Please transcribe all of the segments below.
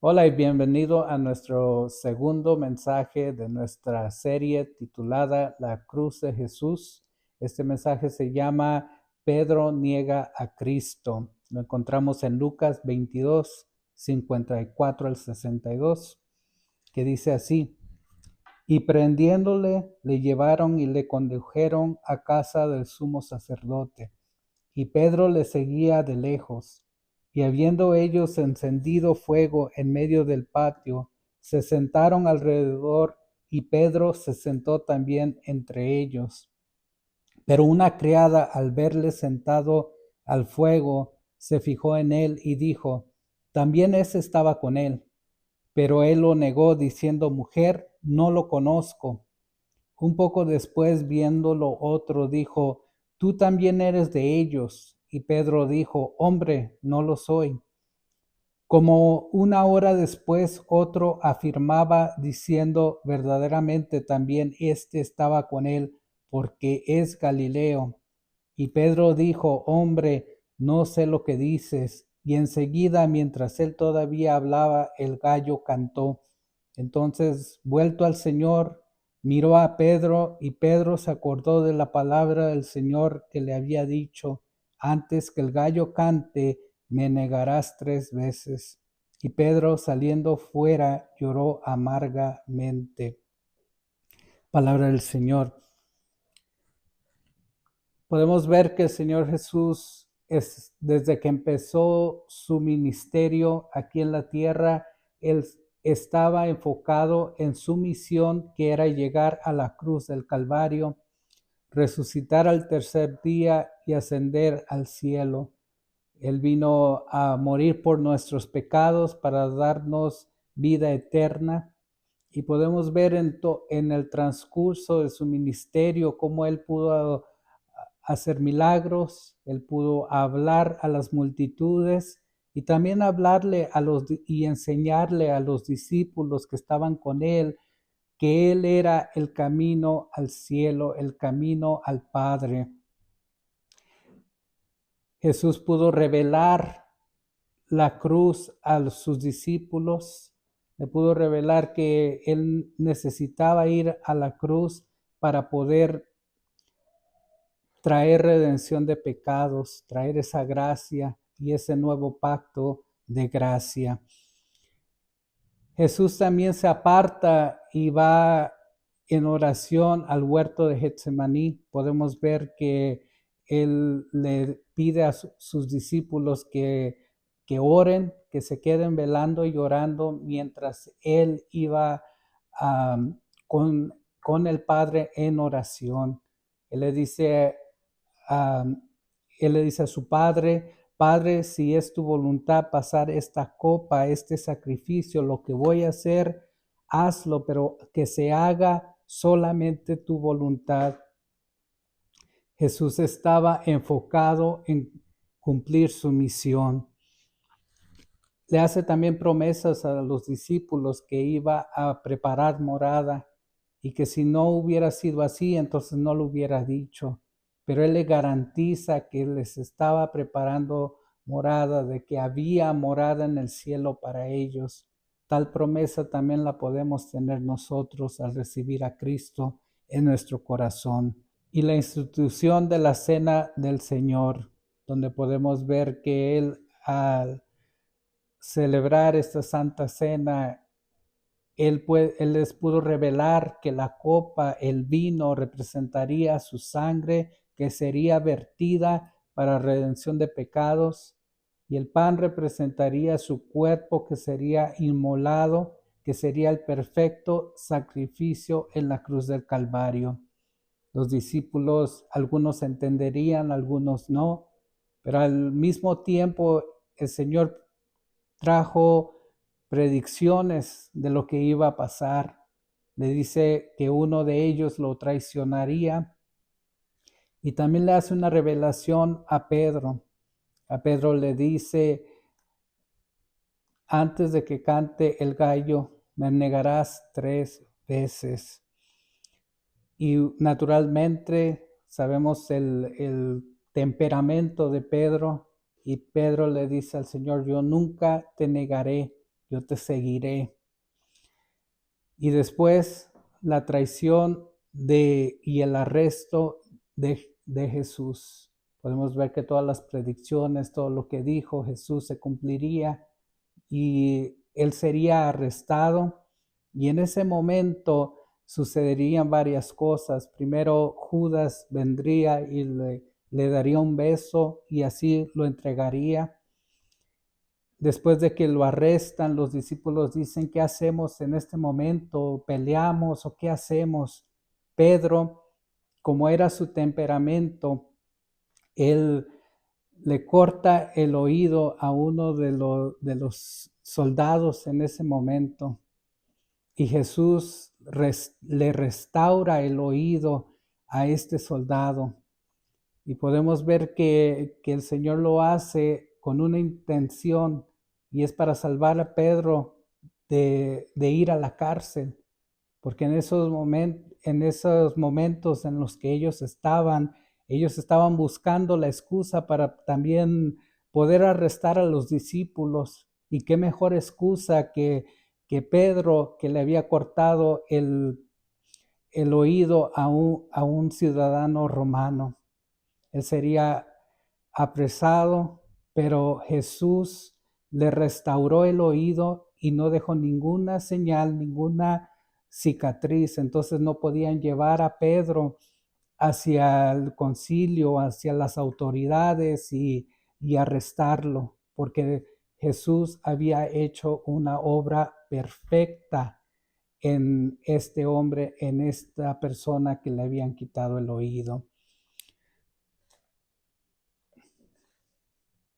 Hola y bienvenido a nuestro segundo mensaje de nuestra serie titulada La Cruz de Jesús. Este mensaje se llama Pedro niega a Cristo. Lo encontramos en Lucas 22, 54 al 62, que dice así: Y prendiéndole, le llevaron y le condujeron a casa del sumo sacerdote. Y Pedro le seguía de lejos. Y habiendo ellos encendido fuego en medio del patio, se sentaron alrededor, y Pedro se sentó también entre ellos. Pero una criada, al verle sentado al fuego, se fijó en él y dijo: También ese estaba con él. Pero él lo negó, diciendo: Mujer, no lo conozco. Un poco después, viéndolo otro, dijo: Tú también eres de ellos. Y Pedro dijo: Hombre, no lo soy. Como una hora después, otro afirmaba, diciendo: Verdaderamente también éste estaba con él, porque es Galileo. Y Pedro dijo: Hombre, no sé lo que dices. Y enseguida, mientras él todavía hablaba, el gallo cantó. Entonces, vuelto al Señor, miró a Pedro, y Pedro se acordó de la palabra del Señor que le había dicho: Antes que el gallo cante, me negarás 3 veces. Y Pedro, saliendo fuera, lloró amargamente. Palabra del Señor. Podemos ver que el Señor Jesús, desde que empezó su ministerio aquí en la tierra, Él estaba enfocado en su misión, que era llegar a la cruz del Calvario, resucitar al tercer día y ascender al cielo. Él vino a morir por nuestros pecados para darnos vida eterna. Y podemos ver en el transcurso de su ministerio cómo Él pudo hacer milagros, Él pudo hablar a las multitudes y también hablarle y enseñarle a los discípulos que estaban con Él que Él era el camino al cielo, el camino al Padre. Jesús pudo revelar la cruz a sus discípulos, le pudo revelar que Él necesitaba ir a la cruz para poder traer redención de pecados, traer esa gracia y ese nuevo pacto de gracia. Jesús también se aparta y va en oración al huerto de Getsemaní. Podemos ver que Él le pide a sus discípulos que oren, que se queden velando y orando mientras Él iba um, con el Padre en oración. Él le dice, um, él le dice a su Padre: Padre, si es tu voluntad pasar esta copa, este sacrificio, lo que voy a hacer, hazlo, pero que se haga solamente tu voluntad. Jesús estaba enfocado en cumplir su misión. Le hace también promesas a los discípulos que iba a preparar morada y que si no hubiera sido así, entonces no lo hubiera dicho. Pero Él le garantiza que les estaba preparando morada, de que había morada en el cielo para ellos. Tal promesa también la podemos tener nosotros al recibir a Cristo en nuestro corazón. Y la institución de la cena del Señor, donde podemos ver que Él, al celebrar esta santa cena, él les pudo revelar que la copa, el vino, representaría su sangre que sería vertida para redención de pecados, y el pan representaría su cuerpo que sería inmolado, que sería el perfecto sacrificio en la cruz del Calvario. Los discípulos, algunos entenderían, algunos no, pero al mismo tiempo el Señor trajo predicciones de lo que iba a pasar. Le dice que uno de ellos lo traicionaría, y también le hace una revelación a Pedro. A Pedro le dice: Antes de que cante el gallo, me negarás 3 veces. Y naturalmente sabemos el temperamento de Pedro, y Pedro le dice al Señor: Yo nunca te negaré. yo te seguiré. Y después la traición y el arresto de Jesús. Podemos ver que todas las predicciones, todo lo que dijo Jesús se cumpliría y él sería arrestado. Y en ese momento sucederían varias cosas. Primero Judas vendría y le daría un beso y así lo entregaría. Después de que lo arrestan, los discípulos dicen, ¿qué hacemos en este momento? ¿Peleamos o qué hacemos? Pedro, como era su temperamento, él le corta el oído a uno de los soldados en ese momento. Y Jesús le restaura el oído a este soldado. Y podemos ver que el Señor lo hace con una intención y es para salvar a Pedro de ir a la cárcel. Porque en esos momentos en los que ellos estaban buscando la excusa para también poder arrestar a los discípulos. Y qué mejor excusa que Pedro, que le había cortado el oído a un ciudadano romano. Él sería apresado, pero Jesús le restauró el oído y no dejó ninguna señal, ninguna cicatriz. Entonces no podían llevar a Pedro hacia el concilio, hacia las autoridades y arrestarlo, porque Jesús había hecho una obra perfecta en este hombre, en esta persona que le habían quitado el oído.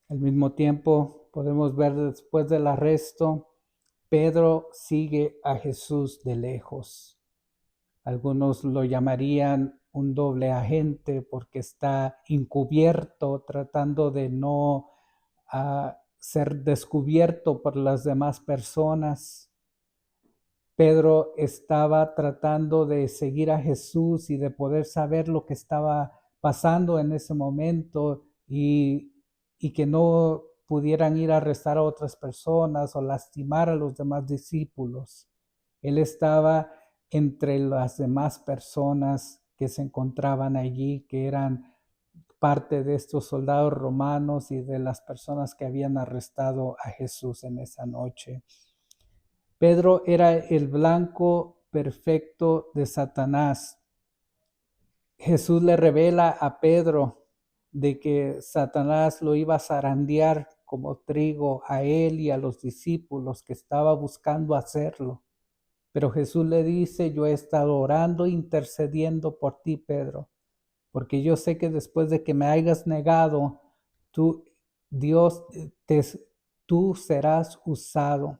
Al mismo tiempo, podemos ver después del arresto, Pedro sigue a Jesús de lejos. Algunos lo llamarían un doble agente porque está encubierto, tratando de no ser descubierto por las demás personas. Pedro estaba tratando de seguir a Jesús y de poder saber lo que estaba pasando en ese momento y que no pudieran ir a arrestar a otras personas o lastimar a los demás discípulos. Él estaba entre las demás personas que se encontraban allí, que eran parte de estos soldados romanos y de las personas que habían arrestado a Jesús en esa noche. Pedro era el blanco perfecto de Satanás. Jesús le revela a Pedro de que Satanás lo iba a zarandear como trigo a él y a los discípulos que estaba buscando hacerlo. Pero Jesús le dice, yo he estado orando, intercediendo por ti, Pedro, porque yo sé que después de que me hayas negado, tú serás usado.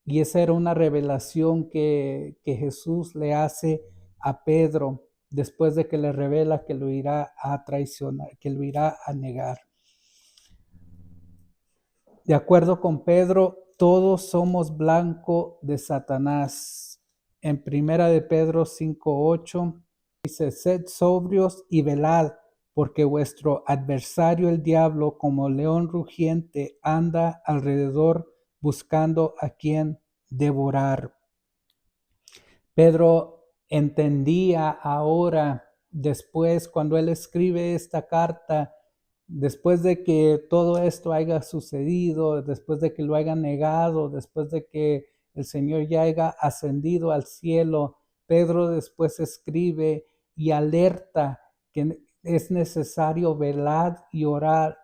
Y esa era una revelación que Jesús le hace a Pedro después de que le revela que lo irá a traicionar, que lo irá a negar. De acuerdo con Pedro, todos somos blanco de Satanás. En primera de Pedro 5:8 dice, sed sobrios y velad, porque vuestro adversario el diablo, como león rugiente, anda alrededor buscando a quien devorar. Pedro entendía ahora, después, cuando él escribe esta carta, después de que todo esto haya sucedido, después de que lo haya negado, después de que el Señor ya haya ascendido al cielo, Pedro después escribe y alerta que es necesario velar y orar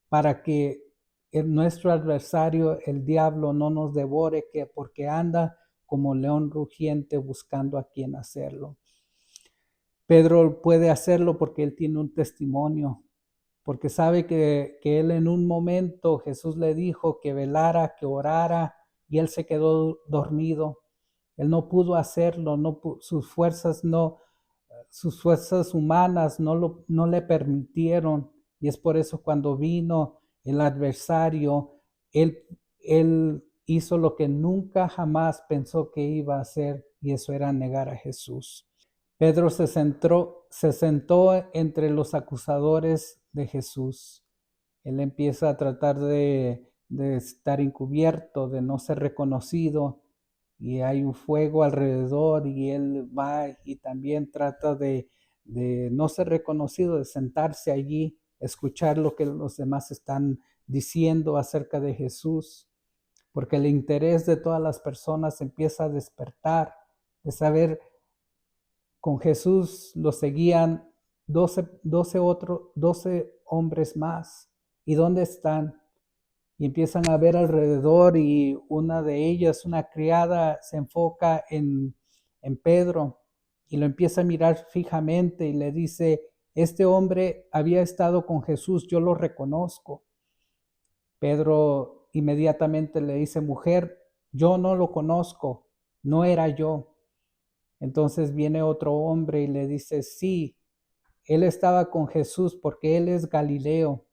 para que nuestro adversario, el diablo, no nos devore, porque anda como león rugiente buscando a quien hacerlo. Pedro puede hacerlo porque él tiene un testimonio, porque sabe que él en un momento Jesús le dijo que velara, que orara, y él se quedó dormido. Él no pudo hacerlo, sus fuerzas humanas no le permitieron. Y es por eso cuando vino el adversario, él hizo lo que nunca jamás pensó que iba a hacer, y eso era negar a Jesús. Pedro se sentó entre los acusadores de Jesús. Él empieza a tratar de de estar encubierto, de no ser reconocido, y hay un fuego alrededor y él va y también trata de no ser reconocido, de sentarse allí, escuchar lo que los demás están diciendo acerca de Jesús, porque el interés de todas las personas empieza a despertar, de saber, con Jesús lo seguían 12 hombres más. ¿Y dónde están? Y empiezan a ver alrededor y una de ellas, una criada, se enfoca en Pedro y lo empieza a mirar fijamente y le dice, este hombre había estado con Jesús, yo lo reconozco. Pedro inmediatamente le dice, mujer, yo no lo conozco, no era yo. Entonces viene otro hombre y le dice, sí, él estaba con Jesús porque él es Galileo.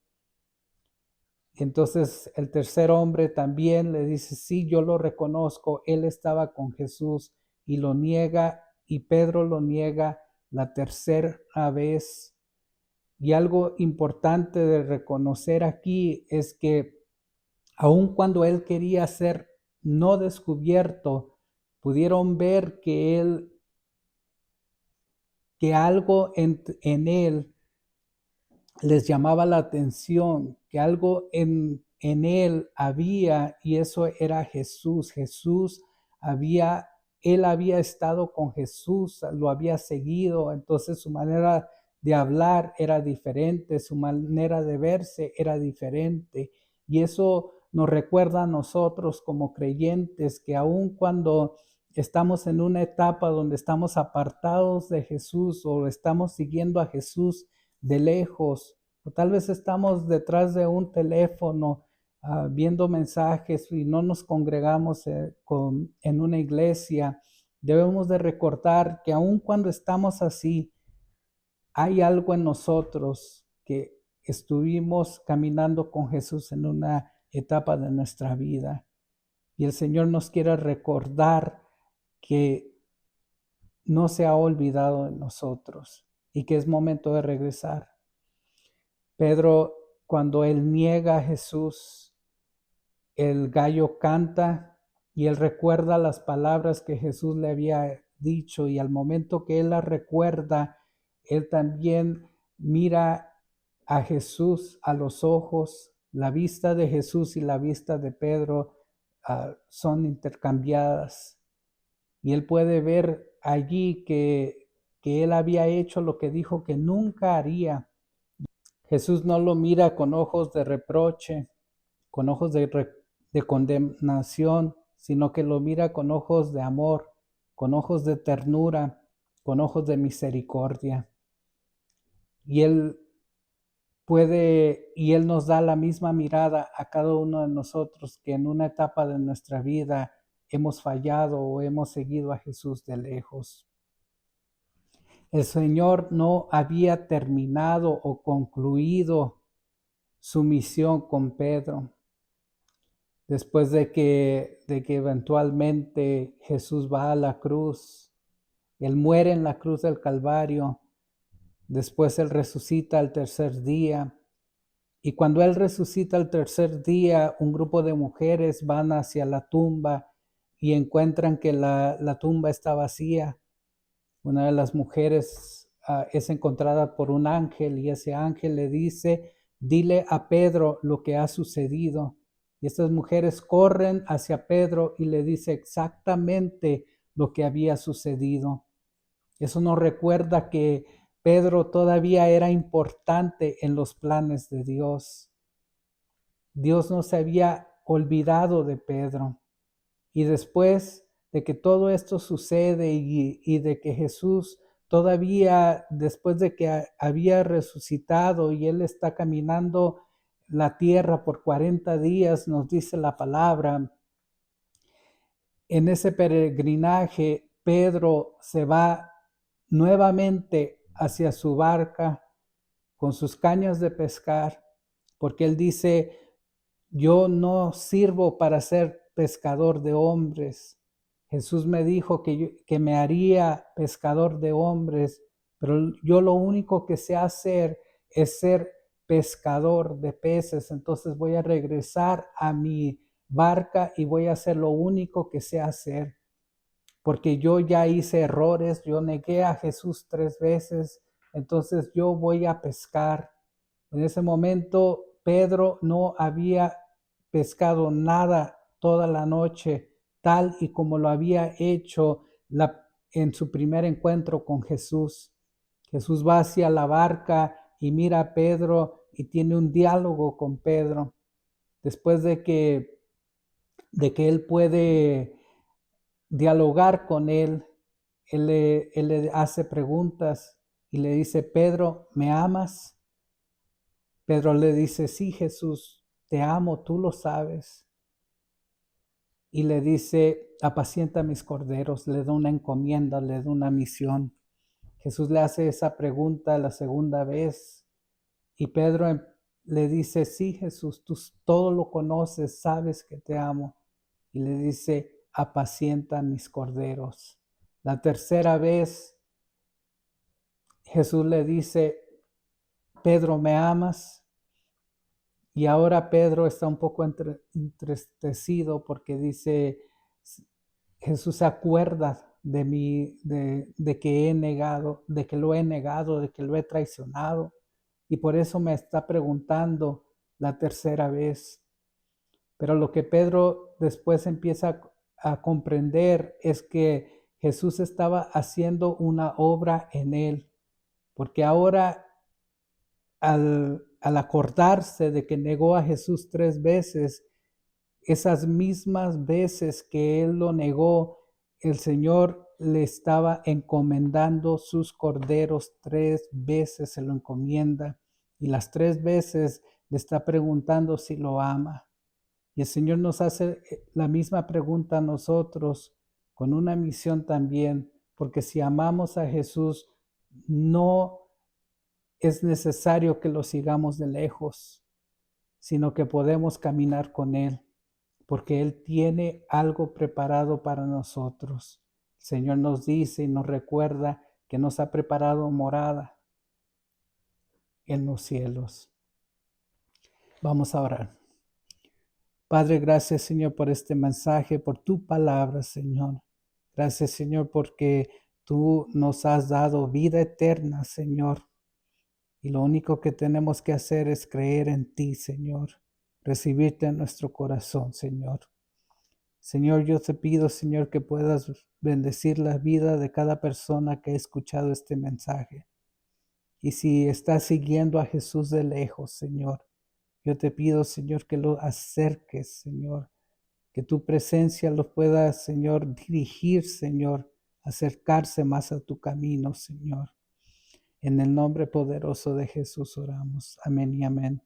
Entonces el tercer hombre también le dice, sí, yo lo reconozco, él estaba con Jesús, y lo niega, y Pedro lo niega la tercera vez. Y algo importante de reconocer aquí es que aun cuando él quería ser no descubierto, pudieron ver que algo en él les llamaba la atención, que algo en él había, y eso era Jesús. Él había estado con Jesús, lo había seguido, entonces su manera de hablar era diferente, su manera de verse era diferente, y eso nos recuerda a nosotros como creyentes que aun cuando estamos en una etapa donde estamos apartados de Jesús o estamos siguiendo a Jesús de lejos, o tal vez estamos detrás de un teléfono viendo mensajes y no nos congregamos en una iglesia, debemos de recordar que aun cuando estamos así, hay algo en nosotros que estuvimos caminando con Jesús en una etapa de nuestra vida. Y el Señor nos quiere recordar que no se ha olvidado de nosotros y que es momento de regresar. Pedro, cuando él niega a Jesús, el gallo canta y él recuerda las palabras que Jesús le había dicho, y al momento que él las recuerda, él también mira a Jesús a los ojos. La vista de Jesús y la vista de Pedro son intercambiadas, y él puede ver allí que él había hecho lo que dijo que nunca haría. Jesús no lo mira con ojos de reproche, con ojos de condenación, sino que lo mira con ojos de amor, con ojos de ternura, con ojos de misericordia. Y Él nos da la misma mirada a cada uno de nosotros que en una etapa de nuestra vida hemos fallado o hemos seguido a Jesús de lejos. El Señor no había terminado o concluido su misión con Pedro. Después de que eventualmente Jesús va a la cruz, Él muere en la cruz del Calvario, después Él resucita al tercer día, y cuando Él resucita al tercer día, un grupo de mujeres van hacia la tumba y encuentran que la tumba está vacía. Una de las mujeres es encontrada por un ángel, y ese ángel le dice, dile a Pedro lo que ha sucedido. Y estas mujeres corren hacia Pedro y le dice exactamente lo que había sucedido. Eso nos recuerda que Pedro todavía era importante en los planes de Dios. Dios no se había olvidado de Pedro. Y después de que todo esto sucede y de que Jesús todavía, después de que había resucitado y Él está caminando la tierra por 40 días, nos dice la palabra, en ese peregrinaje Pedro se va nuevamente hacia su barca con sus cañas de pescar, porque él dice, yo no sirvo para ser pescador de hombres. Jesús me dijo que me haría pescador de hombres, pero yo lo único que sé hacer es ser pescador de peces, entonces voy a regresar a mi barca y voy a hacer lo único que sé hacer, porque yo ya hice errores, yo negué a Jesús 3 veces, entonces yo voy a pescar. En ese momento Pedro no había pescado nada toda la noche, tal y como lo había hecho en su primer encuentro con Jesús. Jesús va hacia la barca y mira a Pedro y tiene un diálogo con Pedro. Después de que él puede dialogar con él le hace preguntas y le dice: Pedro, ¿me amas? Pedro le dice: sí, Jesús, te amo, tú lo sabes. Y le dice: apacienta mis corderos, le da una encomienda, le da una misión. Jesús le hace esa pregunta la segunda vez y Pedro le dice: sí, Jesús, tú todo lo conoces, sabes que te amo. Y le dice: apacienta mis corderos. La tercera vez Jesús le dice: Pedro, ¿me amas? Y ahora Pedro está un poco entristecido porque dice: Jesús se acuerda de mí, de que he negado, de que lo he negado, de que lo he traicionado. Y por eso me está preguntando la tercera vez. Pero lo que Pedro después empieza a comprender es que Jesús estaba haciendo una obra en él, porque ahora al acordarse de que negó a Jesús 3 veces, esas mismas veces que él lo negó, el Señor le estaba encomendando sus corderos 3 veces, se lo encomienda, y las 3 veces le está preguntando si lo ama. Y el Señor nos hace la misma pregunta a nosotros con una misión también, porque si amamos a Jesús, no es necesario que lo sigamos de lejos, sino que podemos caminar con Él, porque Él tiene algo preparado para nosotros. El Señor nos dice y nos recuerda que nos ha preparado morada en los cielos. Vamos a orar. Padre, gracias, Señor, por este mensaje, por tu palabra, Señor. Gracias, Señor, porque tú nos has dado vida eterna, Señor. Y lo único que tenemos que hacer es creer en ti, Señor. Recibirte en nuestro corazón, Señor. Señor, yo te pido, Señor, que puedas bendecir la vida de cada persona que ha escuchado este mensaje. Y si estás siguiendo a Jesús de lejos, Señor, yo te pido, Señor, que lo acerques, Señor. Que tu presencia los pueda, Señor, dirigir, Señor, acercarse más a tu camino, Señor. En el nombre poderoso de Jesús oramos. Amén y amén.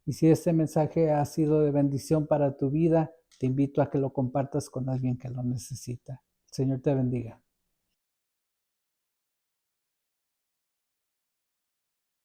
Y si este mensaje ha sido de bendición para tu vida, te invito a que lo compartas con alguien que lo necesita. El Señor te bendiga.